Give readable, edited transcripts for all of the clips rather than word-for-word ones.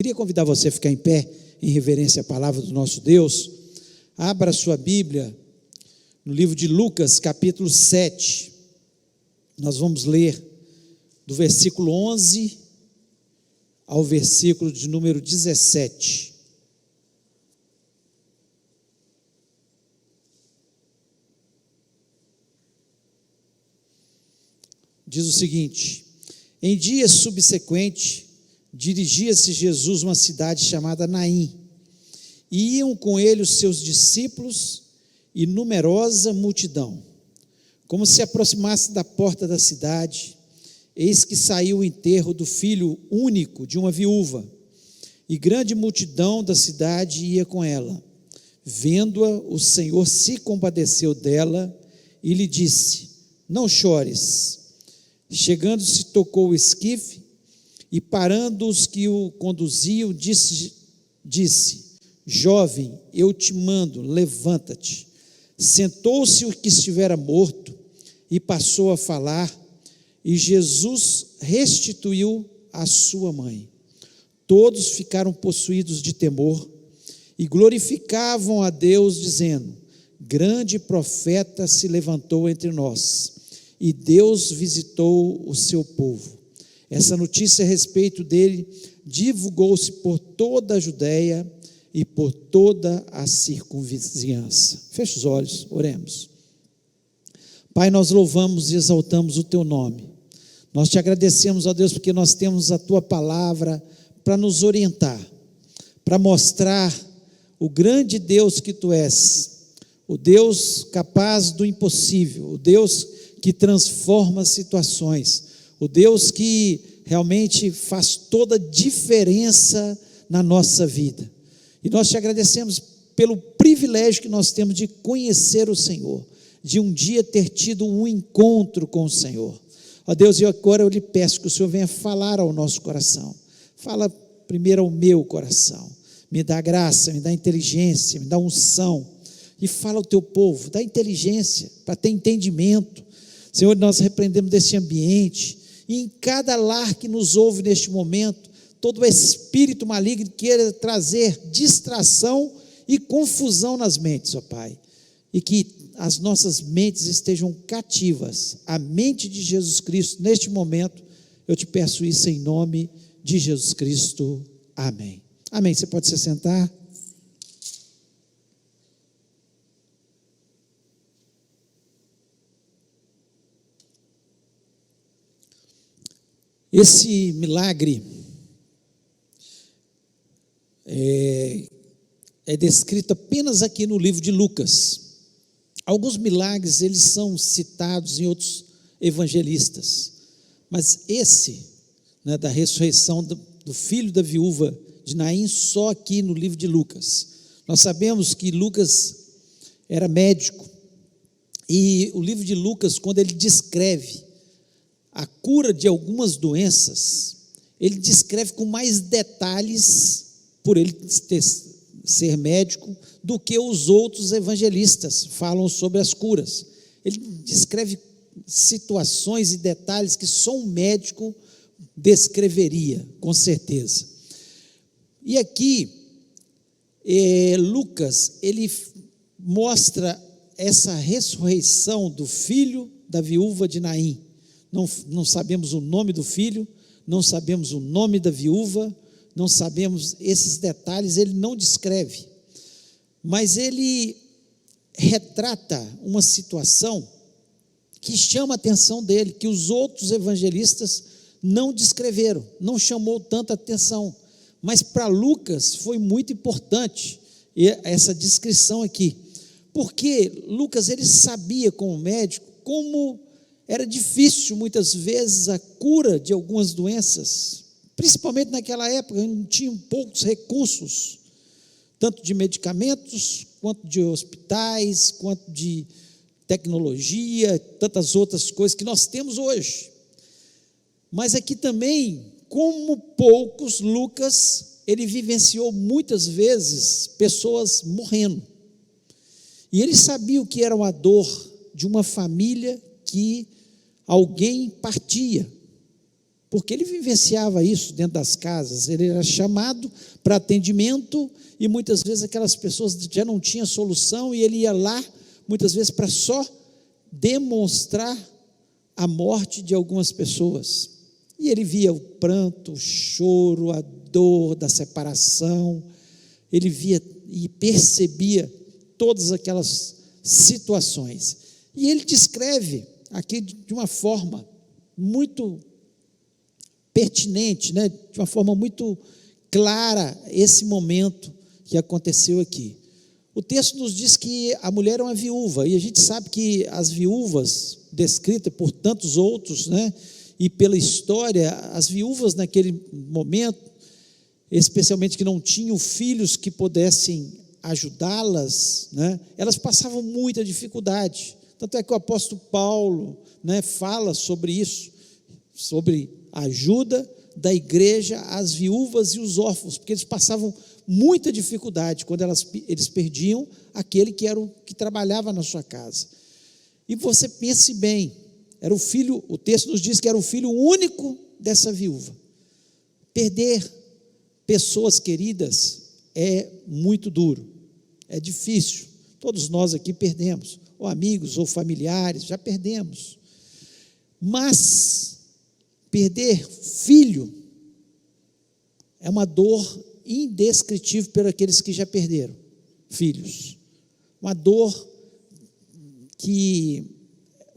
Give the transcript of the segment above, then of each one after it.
Queria convidar você a ficar em pé, em reverência à palavra do nosso Deus. Abra sua Bíblia no livro de Lucas, capítulo 7. Nós vamos ler do versículo 11 ao versículo de número 17. Diz o seguinte: em dia subsequente, dirigia-se Jesus a uma cidade chamada Naim, e iam com ele os seus discípulos e numerosa multidão. Como se aproximasse da porta da cidade, eis que saiu o enterro do filho único de uma viúva, e grande multidão da cidade ia com ela. Vendo-a, o Senhor se compadeceu dela e lhe disse: não chores. Chegando-se, tocou o esquife, e parando os que o conduziam, disse: jovem, eu te mando, levanta-te. Sentou-se o que estivera morto, e passou a falar, e Jesus restituiu a sua mãe. Todos ficaram possuídos de temor, e glorificavam a Deus, dizendo: grande profeta se levantou entre nós, e Deus visitou o seu povo. Essa notícia a respeito dele divulgou-se por toda a Judéia e por toda a circunvizinhança. Feche os olhos, oremos. Pai, nós louvamos e exaltamos o teu nome. Nós te agradecemos, ó Deus, porque nós temos a tua palavra para nos orientar, para mostrar o grande Deus que tu és, o Deus capaz do impossível, o Deus que transforma situações, o Deus que realmente faz toda a diferença na nossa vida. E nós te agradecemos pelo privilégio que nós temos de conhecer o Senhor, de um dia ter tido um encontro com o Senhor. Ó Deus, agora eu lhe peço que o Senhor venha falar ao nosso coração. Fala primeiro ao meu coração. Me dá graça, me dá inteligência, me dá unção. E fala ao teu povo, dá inteligência para ter entendimento. Senhor, nós repreendemos desse ambiente, e em cada lar que nos ouve neste momento, todo espírito maligno que queira trazer distração e confusão nas mentes, ó Pai, e que as nossas mentes estejam cativas à mente de Jesus Cristo neste momento. Eu te peço isso em nome de Jesus Cristo, amém. Amém, você pode se sentar. Esse milagre é descrito apenas aqui no livro de Lucas. Alguns milagres eles são citados em outros evangelistas, mas esse, da ressurreição do filho da viúva de Naim, só aqui no livro de Lucas. Nós sabemos que Lucas era médico, e o livro de Lucas, quando ele descreve a cura de algumas doenças, ele descreve com mais detalhes, por ele ser médico, do que os outros evangelistas falam sobre as curas. Ele descreve situações e detalhes que só um médico descreveria, com certeza. E aqui, Lucas, ele mostra essa ressurreição do filho da viúva de Naim. Não sabemos o nome do filho, não sabemos o nome da viúva, não sabemos esses detalhes, ele não descreve, mas ele retrata uma situação que chama a atenção dele, que os outros evangelistas não descreveram, não chamou tanta atenção, mas para Lucas foi muito importante essa descrição aqui, porque Lucas ele sabia como médico, como era difícil muitas vezes a cura de algumas doenças, principalmente naquela época, não tinham poucos recursos, tanto de medicamentos, quanto de hospitais, quanto de tecnologia, tantas outras coisas que nós temos hoje. Mas aqui também, como poucos, Lucas, ele vivenciou muitas vezes pessoas morrendo, e ele sabia o que era a dor de uma família que alguém partia, porque ele vivenciava isso dentro das casas. Ele era chamado para atendimento e muitas vezes aquelas pessoas já não tinham solução e ele ia lá, muitas vezes para só demonstrar a morte de algumas pessoas. E ele via o pranto, o choro, a dor da separação, ele via e percebia todas aquelas situações. E ele descreve aqui de uma forma muito pertinente, né? De uma forma muito clara, esse momento que aconteceu aqui. O texto nos diz que a mulher era uma viúva, e a gente sabe que as viúvas, descritas por tantos outros, né? E pela história, as viúvas naquele momento, especialmente que não tinham filhos que pudessem ajudá-las, né? Elas passavam muita dificuldade. Tanto é que o apóstolo Paulo, né, fala sobre isso, sobre a ajuda da igreja às viúvas e os órfãos, porque eles passavam muita dificuldade quando eles perdiam aquele que trabalhava na sua casa. E você pense bem, era o filho, o texto nos diz que era o filho único dessa viúva. Perder pessoas queridas é muito duro, é difícil. Todos nós aqui perdemos, ou amigos, ou familiares, já perdemos. Mas perder filho é uma dor indescritível por aqueles que já perderam filhos. Uma dor que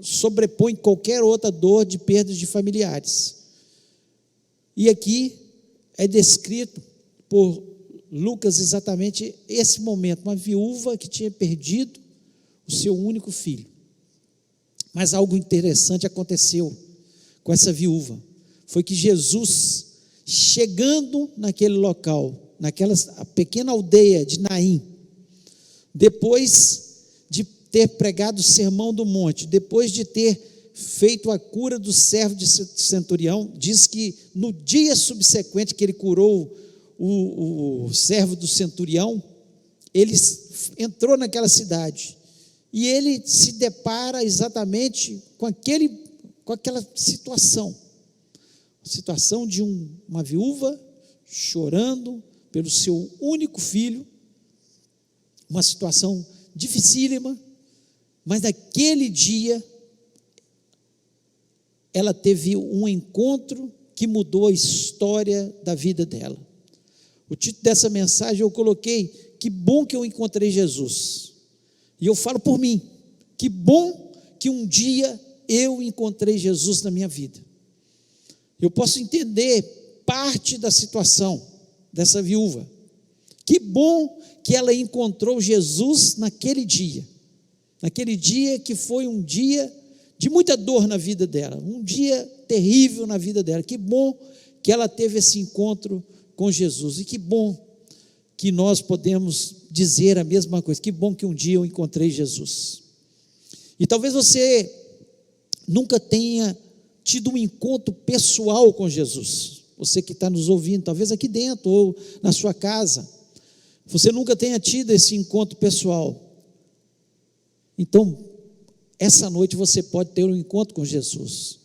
sobrepõe qualquer outra dor de perda de familiares. E aqui é descrito por Lucas exatamente esse momento, uma viúva que tinha perdido o seu único filho. Mas algo interessante aconteceu com essa viúva, foi que Jesus, chegando naquele local, naquela pequena aldeia de Naim, depois de ter pregado o sermão do monte, depois de ter feito a cura do servo de centurião, diz que no dia subsequente que ele curou o servo do centurião, ele entrou naquela cidade, e ele se depara exatamente com aquela situação de uma viúva chorando pelo seu único filho, uma situação dificílima, mas naquele dia ela teve um encontro que mudou a história da vida dela. O título dessa mensagem eu coloquei: que bom que eu encontrei Jesus. E eu falo por mim, que bom que um dia eu encontrei Jesus na minha vida. Eu posso entender parte da situação dessa viúva. Que bom que ela encontrou Jesus naquele dia que foi um dia de muita dor na vida dela, um dia terrível na vida dela. Que bom que ela teve esse encontro com Jesus, e que bom que nós podemos dizer a mesma coisa. Que bom que um dia eu encontrei Jesus. E talvez você nunca tenha tido um encontro pessoal com Jesus, você que está nos ouvindo, talvez aqui dentro ou na sua casa, você nunca tenha tido esse encontro pessoal. Então, essa noite você pode ter um encontro com Jesus,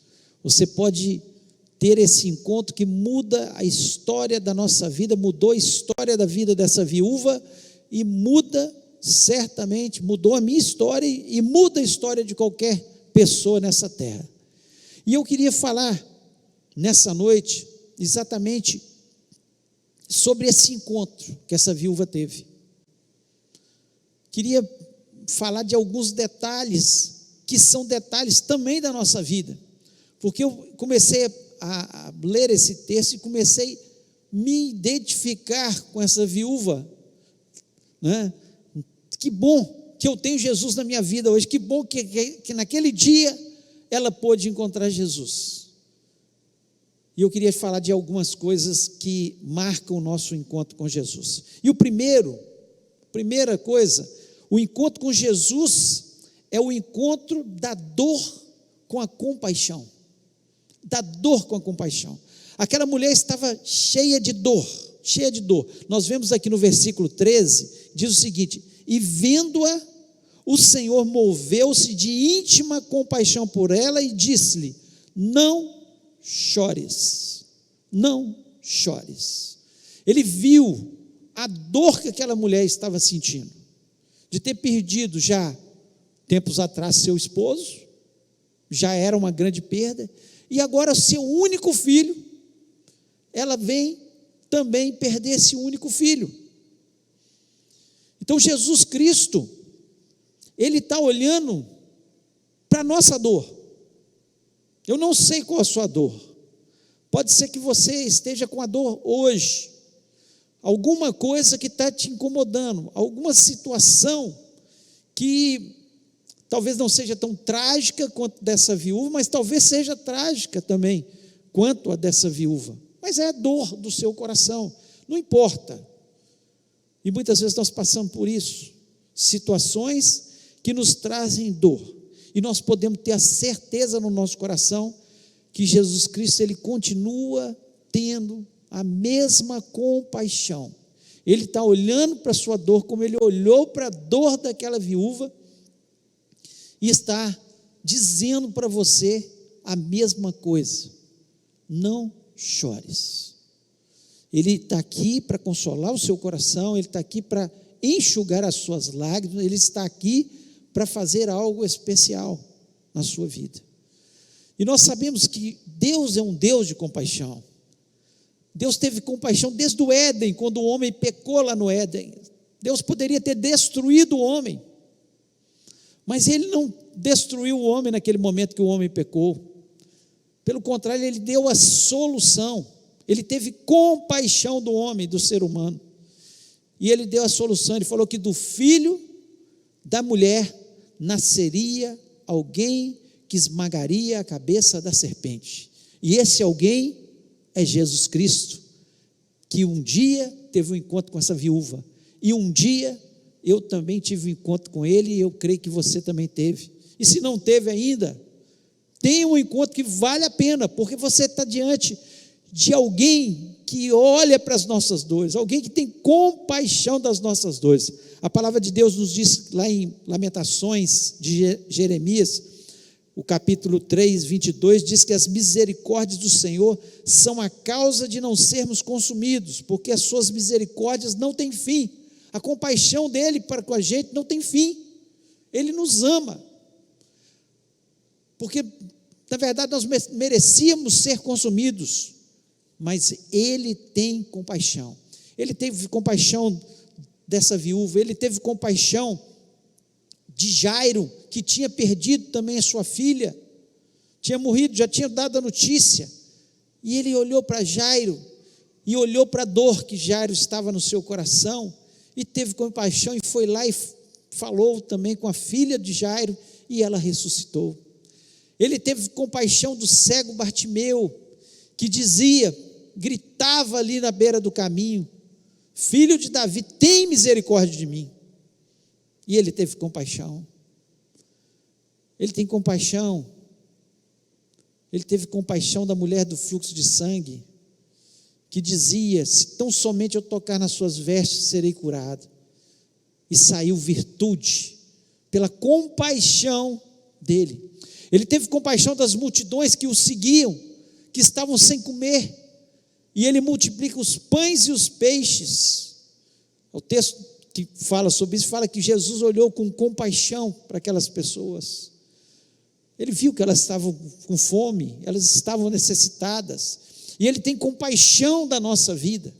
você pode ter esse encontro que muda a história da nossa vida, mudou a história da vida dessa viúva, e certamente mudou a minha história, e muda a história de qualquer pessoa nessa terra. E eu queria falar nessa noite exatamente sobre esse encontro que essa viúva teve. Queria falar de alguns detalhes que são detalhes também da nossa vida, porque eu comecei a ler esse texto e comecei a me identificar com essa viúva, né? Que bom que eu tenho Jesus na minha vida hoje, que bom que naquele dia ela pôde encontrar Jesus. E eu queria falar de algumas coisas que marcam o nosso encontro com Jesus. E primeira coisa, o encontro com Jesus é o encontro da dor com a compaixão. Da dor com a compaixão. Aquela mulher estava cheia de dor. Nós vemos aqui no versículo 13, diz o seguinte: e vendo-a, o Senhor moveu-se de íntima compaixão por ela e disse-lhe: não chores, não chores. Ele viu a dor que aquela mulher estava sentindo, de ter perdido já, tempos atrás, seu esposo, já era uma grande perda, e agora seu único filho, ela vem também perder esse único filho. Então Jesus Cristo, Ele está olhando para a nossa dor. Eu não sei qual a sua dor, pode ser que você esteja com a dor hoje, alguma coisa que está te incomodando, alguma situação que talvez não seja tão trágica quanto dessa viúva, mas talvez seja trágica também, quanto a dessa viúva, mas é a dor do seu coração, não importa, e muitas vezes nós passamos por isso, situações que nos trazem dor, e nós podemos ter a certeza no nosso coração, que Jesus Cristo, Ele continua tendo a mesma compaixão, Ele está olhando para a sua dor, como Ele olhou para a dor daquela viúva, e está dizendo para você a mesma coisa, não chores. Ele está aqui para consolar o seu coração, Ele está aqui para enxugar as suas lágrimas, Ele está aqui para fazer algo especial na sua vida. E nós sabemos que Deus é um Deus de compaixão. Deus teve compaixão desde o Éden, quando o homem pecou lá no Éden. Deus poderia ter destruído o homem, mas Ele não destruiu o homem naquele momento que o homem pecou. Pelo contrário, Ele deu a solução. Ele teve compaixão do homem, do ser humano. E Ele deu a solução. Ele falou que do filho da mulher nasceria alguém que esmagaria a cabeça da serpente. E esse alguém é Jesus Cristo, que um dia teve um encontro com essa viúva. E um dia eu também tive um encontro com Ele, e eu creio que você também teve. E se não teve ainda, tenha um encontro que vale a pena, porque você está diante de alguém que olha para as nossas dores, alguém que tem compaixão das nossas dores. A palavra de Deus nos diz lá em Lamentações de Jeremias, o capítulo 3, 22, diz que as misericórdias do Senhor são a causa de não sermos consumidos, porque as suas misericórdias não têm fim. A compaixão dele para com a gente não tem fim. Ele nos ama, porque na verdade nós merecíamos ser consumidos, mas Ele tem compaixão. Ele teve compaixão dessa viúva, Ele teve compaixão de Jairo, que tinha perdido também a sua filha, tinha morrido, já tinha dado a notícia, e Ele olhou para Jairo, e olhou para a dor que Jairo estava no seu coração, e teve compaixão, e foi lá e falou também com a filha de Jairo, e ela ressuscitou. Ele teve compaixão do cego Bartimeu, que dizia, gritava ali na beira do caminho, filho de Davi, tem misericórdia de mim. E ele teve compaixão. Ele tem compaixão. Ele teve compaixão da mulher do fluxo de sangue, que dizia, se tão somente eu tocar nas suas vestes, serei curado. E saiu virtude, pela compaixão dele. Ele teve compaixão das multidões que o seguiam, que estavam sem comer, e Ele multiplica os pães e os peixes. O texto que fala sobre isso, fala que Jesus olhou com compaixão para aquelas pessoas. Ele viu que elas estavam com fome, elas estavam necessitadas, e Ele tem compaixão da nossa vida.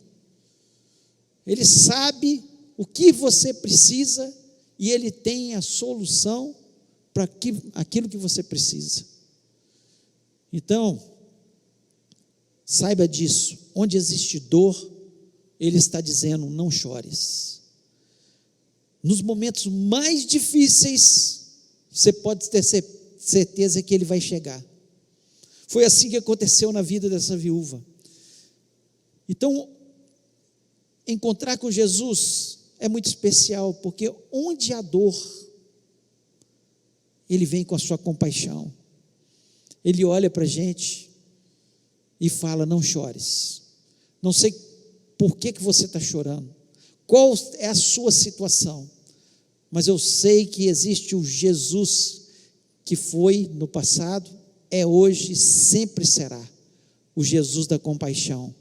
Ele sabe o que você precisa, e Ele tem a solução para aquilo que você precisa. Então, saiba disso, onde existe dor, Ele está dizendo, não chores. Nos momentos mais difíceis, você pode ter certeza que Ele vai chegar. Foi assim que aconteceu na vida dessa viúva. Então, encontrar com Jesus é muito especial, porque onde há dor, Ele vem com a sua compaixão. Ele olha para a gente e fala, não chores. Não sei por que você está chorando, qual é a sua situação, mas eu sei que existe o Jesus que foi no passado, é hoje e sempre será o Jesus da compaixão,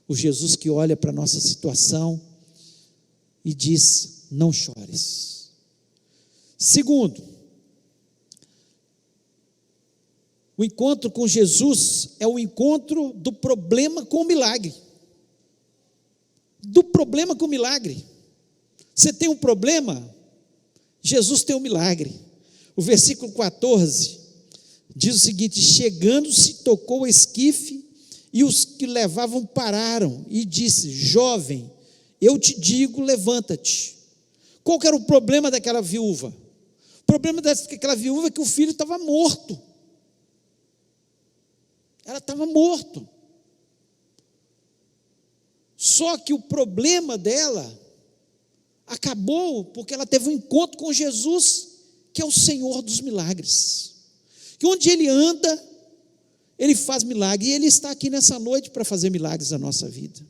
o Jesus que olha para a nossa situação e diz: não chores. Segundo, o encontro com Jesus é o encontro do problema com o milagre. Do problema com o milagre. Você tem um problema, Jesus tem um milagre. O versículo 14 diz o seguinte: chegando-se, tocou o esquife, e os que levavam pararam, e disse: jovem, eu te digo, levanta-te. Qual que era o problema daquela viúva? O problema daquela viúva é que o filho estava morto. Ela estava morto. Só que o problema dela acabou porque ela teve um encontro com Jesus, que é o Senhor dos milagres. Que onde Ele anda, Ele faz milagre. E Ele está aqui nessa noite para fazer milagres na nossa vida.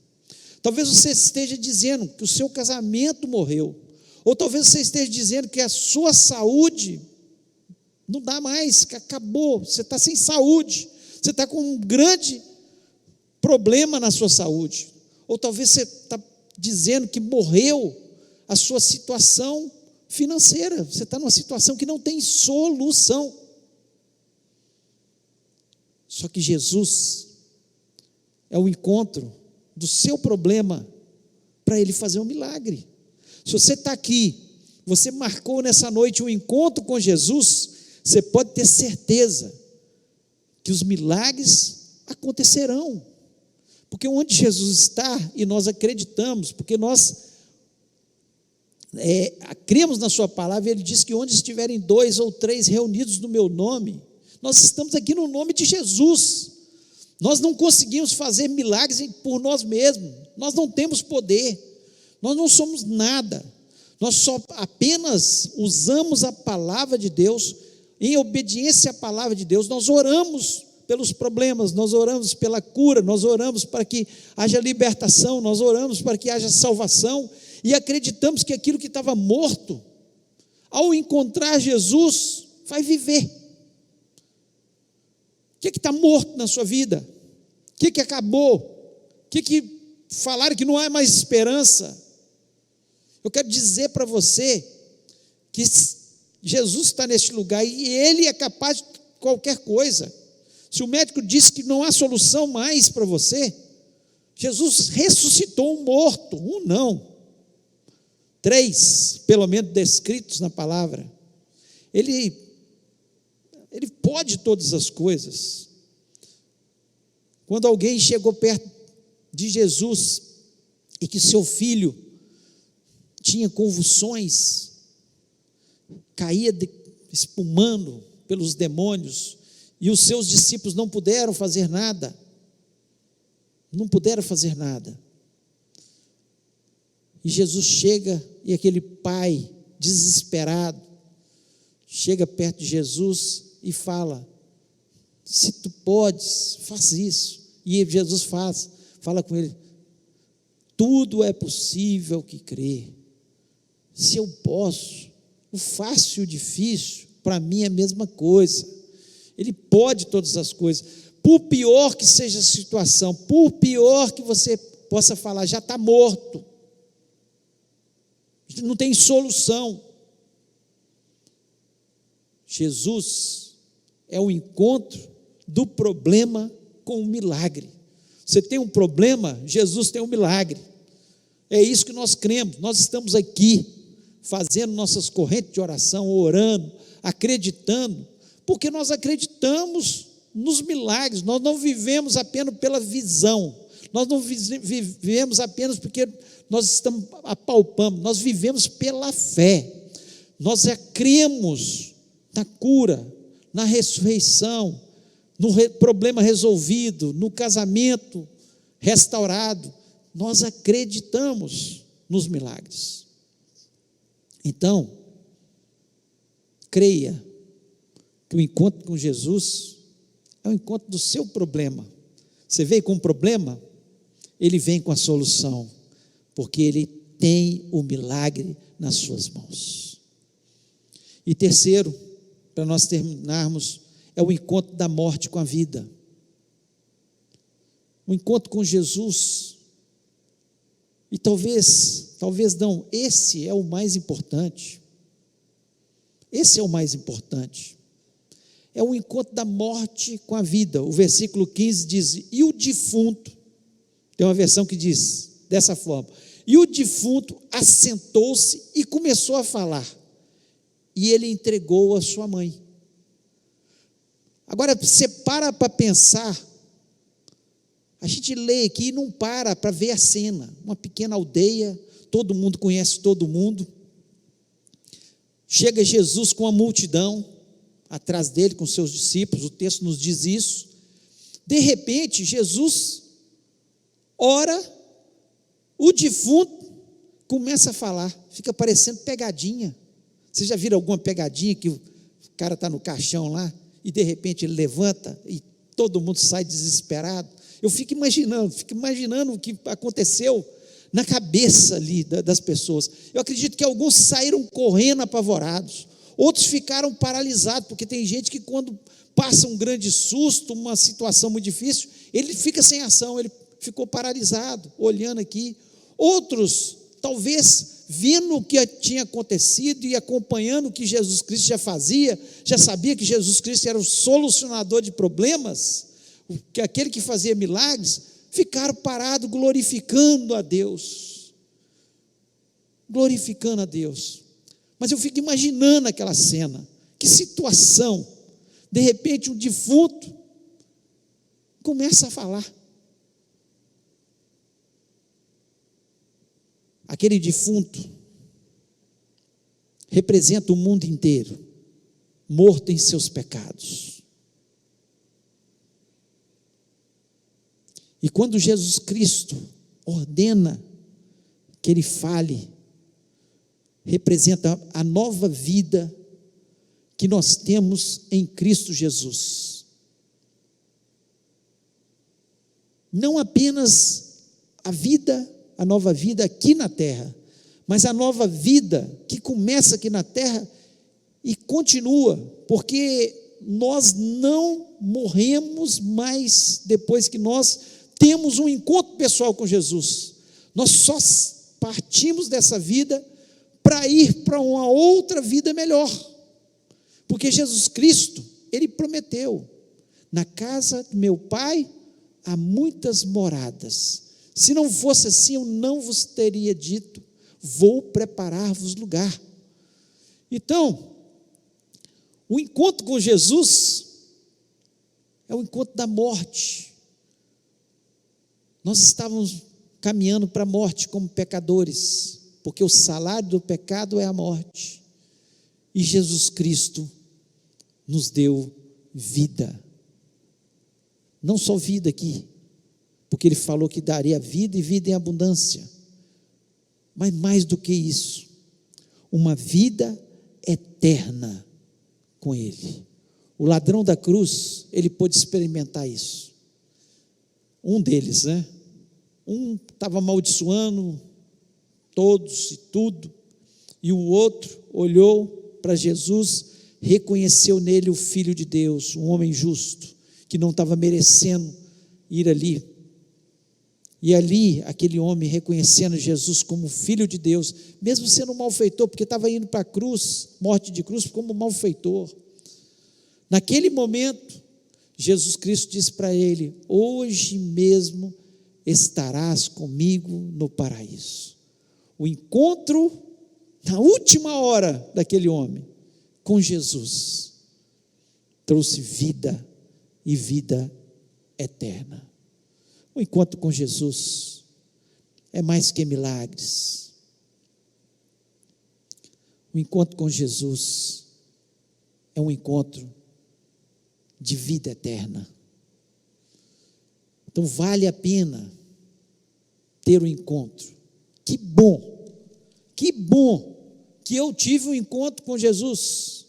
Talvez você esteja dizendo que o seu casamento morreu. Ou talvez você esteja dizendo que a sua saúde não dá mais, que acabou. Você está sem saúde. Você está com um grande problema na sua saúde. Ou talvez você está dizendo que morreu a sua situação financeira. Você está numa situação que não tem solução. Só que Jesus é o encontro do seu problema para Ele fazer um milagre. Se você está aqui, você marcou nessa noite um encontro com Jesus, você pode ter certeza que os milagres acontecerão, porque onde Jesus está, e nós acreditamos, porque nós cremos na sua palavra, Ele diz que onde estiverem 2 ou 3 reunidos no meu nome, nós estamos aqui no nome de Jesus. Nós não conseguimos fazer milagres por nós mesmos, nós não temos poder, nós não somos nada, nós só apenas usamos a palavra de Deus, em obediência à palavra de Deus. Nós oramos pelos problemas, nós oramos pela cura, nós oramos para que haja libertação, nós oramos para que haja salvação, e acreditamos que aquilo que estava morto, ao encontrar Jesus, vai viver. O que está morto na sua vida? O que acabou? O que falaram que não há mais esperança? Eu quero dizer para você que Jesus está neste lugar e Ele é capaz de qualquer coisa. Se o médico disse que não há solução mais para você, Jesus ressuscitou um morto, um não, 3, pelo menos descritos na palavra. Ele pode todas as coisas. Quando alguém chegou perto de Jesus e que seu filho tinha convulsões, caía espumando pelos demônios, e os seus discípulos não puderam fazer nada, e Jesus chega, e aquele pai desesperado chega perto de Jesus e fala: se tu podes, faz isso. E Jesus fala com ele: tudo é possível que crê. Se eu posso, o fácil e o difícil para mim é a mesma coisa. Ele pode todas as coisas. Por pior que seja a situação, por pior que você possa falar, já está morto, não tem solução. Jesus é o encontro do problema com o milagre. Você tem um problema, Jesus tem um milagre. É isso que nós cremos. Nós estamos aqui fazendo nossas correntes de oração, orando, acreditando, porque nós acreditamos nos milagres. Nós não vivemos apenas pela visão, nós não vivemos apenas porque nós estamos apalpando, nós vivemos pela fé. Nós cremos na cura, na ressurreição, no problema resolvido, no casamento restaurado. Nós acreditamos nos milagres. Então, creia que o encontro com Jesus é o encontro do seu problema. Você veio com um problema, Ele vem com a solução, porque Ele tem o milagre nas suas mãos. E terceiro, para nós terminarmos, é o encontro da morte com a vida. um encontro com Jesus, e talvez não, esse é o mais importante, esse é o mais importante, é o encontro da morte com a vida. O versículo 15 diz, e o defunto, tem uma versão que diz dessa forma, e o defunto assentou-se e começou a falar, e ele entregou a sua mãe. Agora, você para pensar, a gente lê aqui e não para ver a cena, uma pequena aldeia, todo mundo conhece todo mundo, chega Jesus com a multidão, atrás dele com seus discípulos, o texto nos diz isso, de repente Jesus ora, o defunto começa a falar, fica parecendo pegadinha. Vocês já viram alguma pegadinha que o cara está no caixão lá, e de repente ele levanta, e todo mundo sai desesperado? Eu fico imaginando o que aconteceu na cabeça ali das pessoas. Eu acredito que alguns saíram correndo apavorados, outros ficaram paralisados, porque tem gente que quando passa um grande susto, uma situação muito difícil, ele fica sem ação, ele ficou paralisado, olhando aqui. Outros, talvez, vendo o que tinha acontecido e acompanhando o que Jesus Cristo já fazia, já sabia que Jesus Cristo era o solucionador de problemas, que aquele que fazia milagres, ficaram parados glorificando a Deus, mas eu fico imaginando aquela cena, que situação, de repente um defunto começa a falar, aquele defunto representa o mundo inteiro, morto em seus pecados. E quando Jesus Cristo ordena que ele fale, representa a nova vida que nós temos em Cristo Jesus. Não apenas a nova vida aqui na terra, mas a nova vida que começa aqui na terra e continua, porque nós não morremos mais depois que nós temos um encontro pessoal com Jesus. Nós só partimos dessa vida para ir para uma outra vida melhor, porque Jesus Cristo, ele prometeu, na casa do meu Pai há muitas moradas, se não fosse assim eu não vos teria dito, vou preparar-vos lugar. Então, o encontro com Jesus é o encontro da morte. Nós estávamos caminhando para a morte como pecadores, porque o salário do pecado é a morte, e Jesus Cristo nos deu vida, não só vida aqui, porque ele falou que daria vida e vida em abundância, mas mais do que isso, uma vida eterna com ele. O ladrão da cruz, ele pôde experimentar isso, um deles, um estava amaldiçoando todos e tudo, e o outro olhou para Jesus, reconheceu nele o Filho de Deus, um homem justo, que não estava merecendo ir ali, e ali aquele homem reconhecendo Jesus como Filho de Deus, mesmo sendo um malfeitor, porque estava indo para a cruz, morte de cruz, como malfeitor, naquele momento, Jesus Cristo disse para ele, hoje mesmo estarás comigo no paraíso. O encontro, na última hora daquele homem, com Jesus, trouxe vida e vida eterna. O encontro com Jesus é mais que milagres. O encontro com Jesus é um encontro de vida eterna. Então vale a pena ter um encontro. Que bom que eu tive um encontro com Jesus.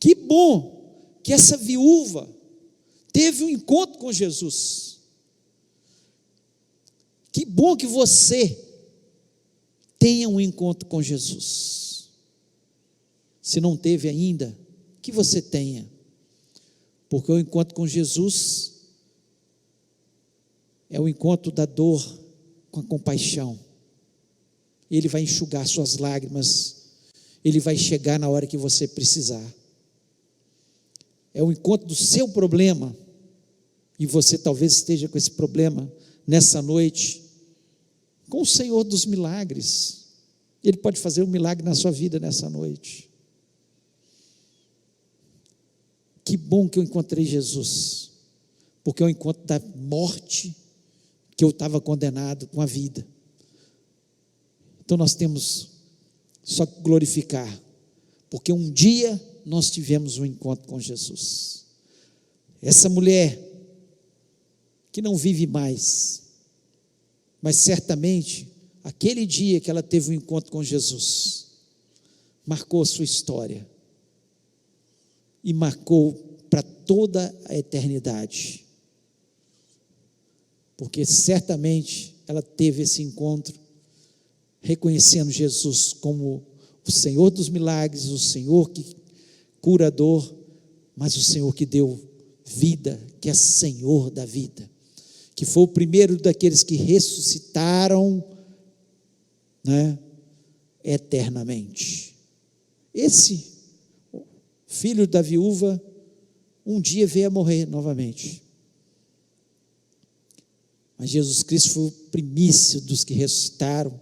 Que bom que essa viúva teve um encontro com Jesus. Que bom que você tenha um encontro com Jesus. Se não teve ainda, que você tenha. Porque o encontro com Jesus é o encontro da dor com a compaixão. Ele vai enxugar suas lágrimas, Ele vai chegar na hora que você precisar. É o encontro do seu problema, e você talvez esteja com esse problema nessa noite, com o Senhor dos milagres. Ele pode fazer um milagre na sua vida nessa noite. Que bom que eu encontrei Jesus, porque é o encontro da morte, que eu estava condenado, com a vida. Então nós temos só que glorificar, porque um dia nós tivemos um encontro com Jesus. Essa mulher que não vive mais, mas certamente aquele dia que ela teve um encontro com Jesus marcou a sua história e marcou para toda a eternidade, porque certamente ela teve esse encontro reconhecendo Jesus como o Senhor dos milagres, o Senhor que curador, mas o Senhor que deu vida, que é Senhor da vida, que foi o primeiro daqueles que ressuscitaram, né, eternamente. Esse filho da viúva um dia veio a morrer novamente, mas Jesus Cristo foi o primício dos que ressuscitaram,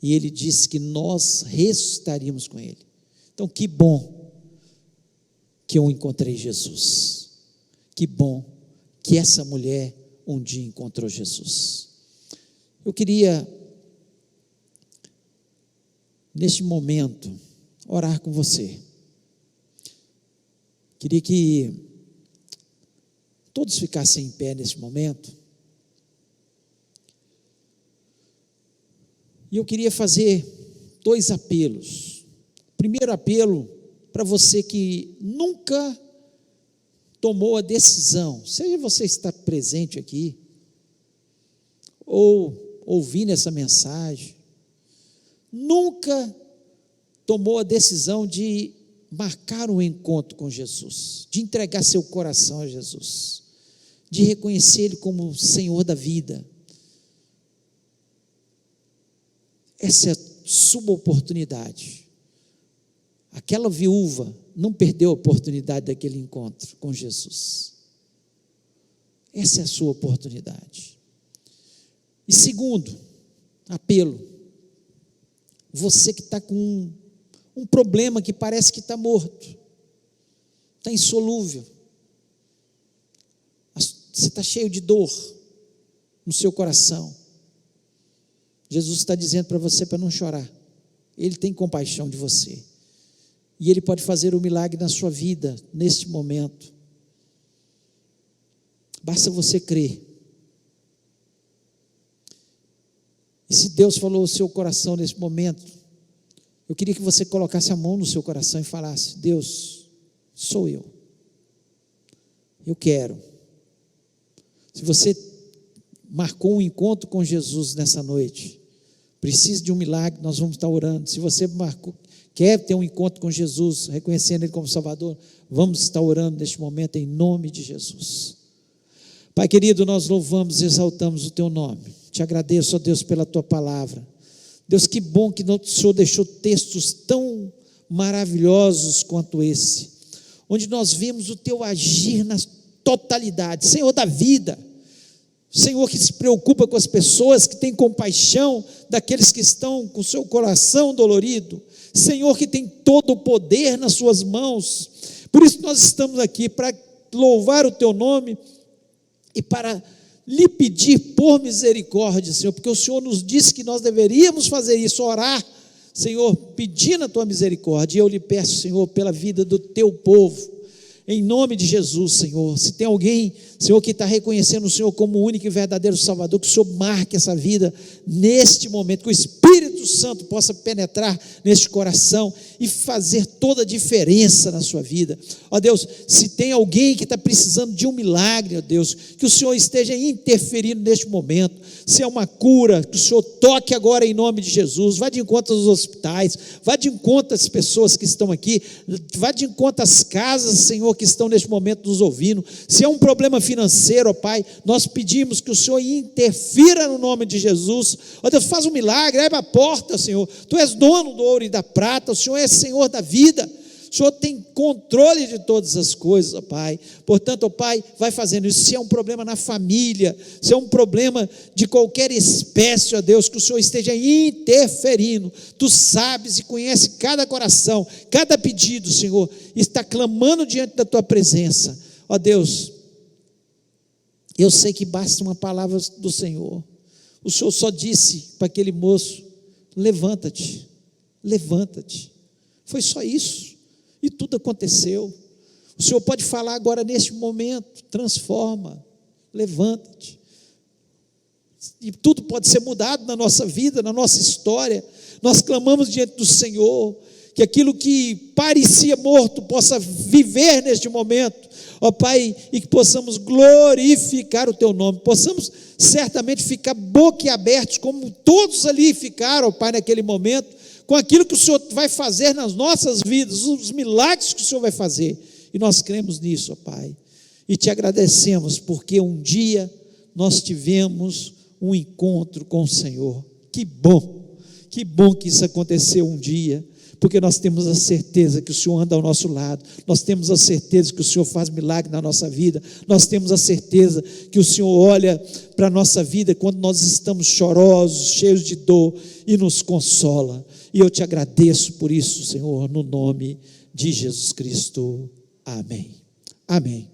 e Ele disse que nós ressuscitaríamos com Ele. Então que bom que eu encontrei Jesus, que bom que essa mulher um dia encontrou Jesus. Eu queria, neste momento, orar com você. Queria que todos ficassem em pé neste momento. E eu queria fazer 2 apelos. Primeiro apelo, para você que nunca tomou a decisão, seja você estar presente aqui, ou ouvindo essa mensagem, nunca tomou a decisão de marcar um encontro com Jesus, de entregar seu coração a Jesus, de reconhecer Ele como Senhor da vida. Essa é a sua oportunidade. Aquela viúva não perdeu a oportunidade daquele encontro com Jesus. Essa é a sua oportunidade. E segundo apelo, você que está com um problema que parece que está morto, está insolúvel, você está cheio de dor no seu coração, Jesus está dizendo para você para não chorar. Ele tem compaixão de você, e Ele pode fazer um milagre na sua vida, neste momento. Basta você crer. E se Deus falou o seu coração nesse momento, eu queria que você colocasse a mão no seu coração e falasse: Deus, sou eu quero. Se você marcou um encontro com Jesus nessa noite, precisa de um milagre, nós vamos estar orando. Se você quer ter um encontro com Jesus, reconhecendo Ele como Salvador, vamos estar orando neste momento em nome de Jesus. Pai querido, nós louvamos e exaltamos o Teu nome. Te agradeço, ó Deus, pela Tua palavra. Deus, que bom que o Senhor deixou textos tão maravilhosos quanto esse, onde nós vemos o Teu agir na totalidade, Senhor da vida, Senhor que se preocupa com as pessoas, que tem compaixão daqueles que estão com o seu coração dolorido, Senhor que tem todo o poder nas suas mãos. Por isso nós estamos aqui para louvar o Teu nome e para lhe pedir por misericórdia, Senhor, porque o Senhor nos disse que nós deveríamos fazer isso, orar, Senhor, pedindo a Tua misericórdia. E eu lhe peço, Senhor, pela vida do Teu povo, em nome de Jesus, Senhor. Se tem alguém, Senhor, que está reconhecendo o Senhor como o único e verdadeiro Salvador, que o Senhor marque essa vida neste momento, que o Espírito Santo possa penetrar neste coração e fazer toda a diferença na sua vida. Ó Deus, se tem alguém que está precisando de um milagre, ó Deus, que o Senhor esteja interferindo neste momento. Se é uma cura, que o Senhor toque agora em nome de Jesus. Vá de encontro aos hospitais, vá de encontro às pessoas que estão aqui, vá de encontro às casas, Senhor, que estão neste momento nos ouvindo. Se é um problema financeiro, ó Pai, nós pedimos que o Senhor interfira no nome de Jesus. Ó Deus, faz um milagre, abre a porta, Senhor. Tu és dono do ouro e da prata, o Senhor é Senhor da vida. O Senhor tem controle de todas as coisas, ó Pai. Portanto, ó Pai, vai fazendo isso. Se é um problema na família, se é um problema de qualquer espécie, ó Deus, que o Senhor esteja interferindo. Tu sabes e conhece cada coração, cada pedido, Senhor, está clamando diante da Tua presença. Ó Deus, eu sei que basta uma palavra do Senhor. O Senhor só disse para aquele moço: levanta-te, levanta-te. Foi só isso. E tudo aconteceu. O Senhor pode falar agora neste momento: transforma, levanta-te. E tudo pode ser mudado na nossa vida, na nossa história. Nós clamamos diante do Senhor, que aquilo que parecia morto possa viver neste momento, ó Pai, e que possamos glorificar o Teu nome, possamos certamente ficar boquiabertos, como todos ali ficaram, ó Pai, naquele momento, com aquilo que o Senhor vai fazer nas nossas vidas, os milagres que o Senhor vai fazer, e nós cremos nisso, ó Pai, e Te agradecemos, porque um dia nós tivemos um encontro com o Senhor. Que bom que isso aconteceu um dia, porque nós temos a certeza que o Senhor anda ao nosso lado, nós temos a certeza que o Senhor faz milagre na nossa vida, nós temos a certeza que o Senhor olha para a nossa vida quando nós estamos chorosos, cheios de dor, e nos consola. E eu Te agradeço por isso, Senhor, no nome de Jesus Cristo. Amém. Amém.